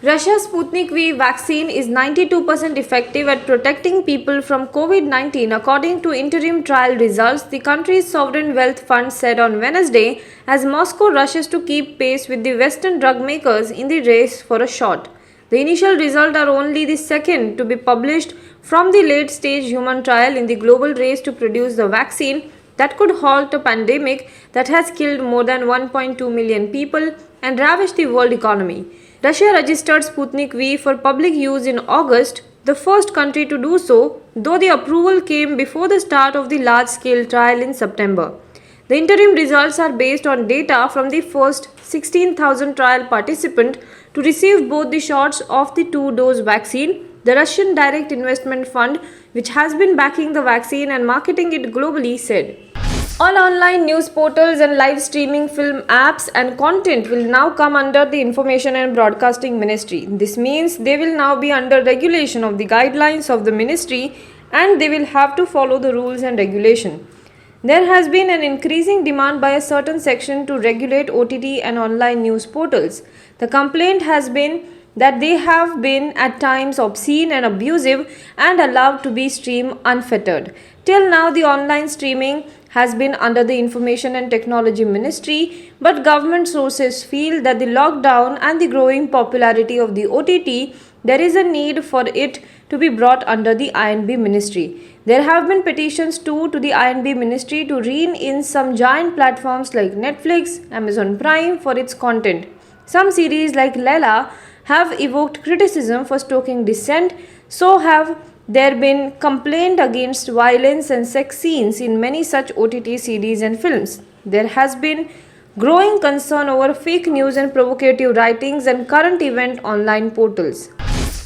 Russia's Sputnik V vaccine is 92% effective at protecting people from COVID-19 according to interim trial results, the country's sovereign wealth fund said on Wednesday as Moscow rushes to keep pace with the Western drug makers in the race for a shot. The initial results are only the second to be published from the late-stage human trial in the global race to produce the vaccine that could halt a pandemic that has killed more than 1.2 million people and ravaged the world economy. Russia registered Sputnik V for public use in August, the first country to do so, though the approval came before the start of the large-scale trial in September. The interim results are based on data from the first 16,000 trial participants to receive both the shots of the two-dose vaccine. The Russian Direct Investment Fund, which has been backing the vaccine and marketing it globally, said. All online news portals and live streaming film apps and content will now come under the Information and Broadcasting Ministry. This means they will now be under regulation of the guidelines of the ministry and they will have to follow the rules and regulation. There has been an increasing demand by a certain section to regulate OTT and online news portals. The complaint has been that they have been at times obscene and abusive and allowed to be streamed unfettered. Till now, the online streaming has been under the Information and Technology Ministry, but government sources feel that the lockdown and the growing popularity of the OTT, there is a need for it to be brought under the INB Ministry. There have been petitions too to the INB Ministry to rein in some giant platforms like Netflix, Amazon Prime for its content. Some series like Layla have evoked criticism for stoking dissent, so have there been complaint against violence and sex scenes in many such OTT series and films. There has been growing concern over fake news and provocative writings and current event online portals.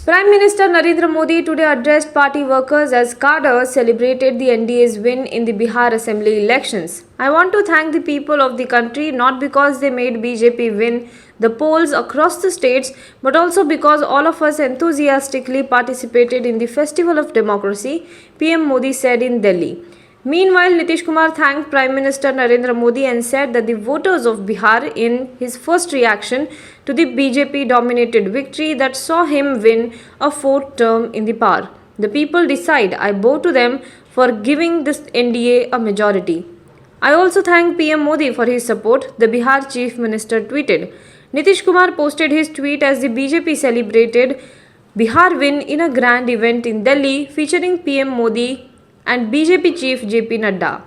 Prime Minister Narendra Modi today addressed party workers as cadres celebrated the NDA's win in the Bihar Assembly elections. I want to thank the people of the country not because they made BJP win the polls across the states, but also because all of us enthusiastically participated in the festival of democracy, PM Modi said in Delhi. Meanwhile, Nitish Kumar thanked Prime Minister Narendra Modi and said that the voters of Bihar, in his first reaction to the BJP-dominated victory that saw him win a fourth term in the power. The people decide. I bow to them for giving this NDA a majority. I also thank PM Modi for his support, the Bihar Chief Minister tweeted. Nitish Kumar posted his tweet as the BJP celebrated Bihar win in a grand event in Delhi featuring PM Modi and BJP chief JP Nadda.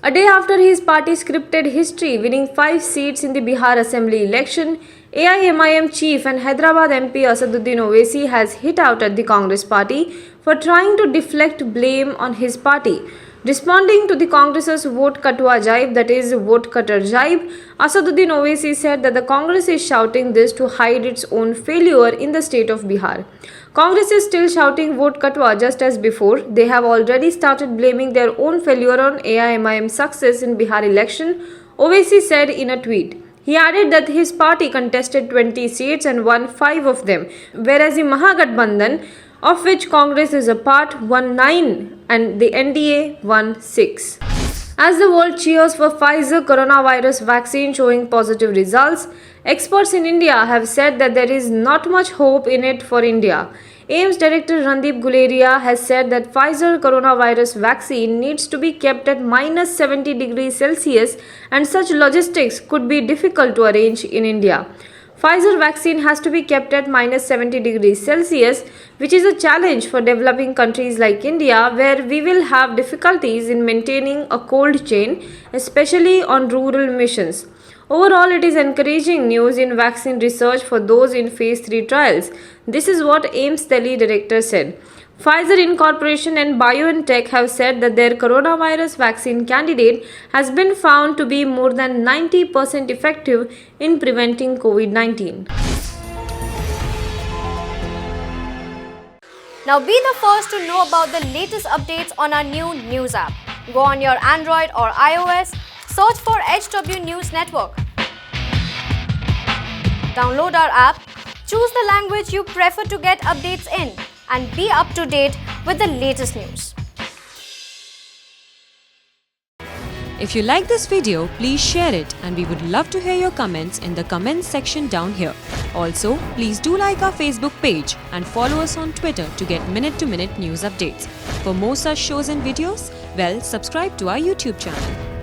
A day after his party scripted history, winning 5 seats in the Bihar Assembly election, AIMIM chief and Hyderabad MP Asaduddin Owaisi has hit out at the Congress party for trying to deflect blame on his party. Responding to the Congress's vote katwa jibe, that is, vote cutter jibe, Asaduddin Owaisi said that the Congress is shouting this to hide its own failure in the state of Bihar. Congress is still shouting vote katwa just as before. They have already started blaming their own failure on AIMIM's success in Bihar election, Owaisi said in a tweet. He added that his party contested 20 seats and won 5 of them, whereas the Mahagathbandhan, of which Congress is a part, won 9 and the NDA won 6. As the world cheers for Pfizer coronavirus vaccine showing positive results, experts in India have said that there is not much hope in it for India. AIIMS Director Randeep Guleria has said that Pfizer coronavirus vaccine needs to be kept at minus 70 degrees Celsius and such logistics could be difficult to arrange in India. Pfizer vaccine has to be kept at minus 70 degrees Celsius, which is a challenge for developing countries like India, where we will have difficulties in maintaining a cold chain, especially on rural missions. Overall, it is encouraging news in vaccine research for those in phase 3 trials. This is what AIIMS Delhi director said. Pfizer Incorporation and BioNTech have said that their coronavirus vaccine candidate has been found to be more than 90% effective in preventing COVID-19. Now be the first to know about the latest updates on our new news app. Go on your Android or iOS, search for HW News Network. Download our app, choose the language you prefer to get updates in, and be up to date with the latest news. If you like this video, please share it and we would love to hear your comments in the comments section down here. Also, please do like our Facebook page and follow us on Twitter to get minute-to-minute news updates. For more such shows and videos, well, subscribe to our YouTube channel.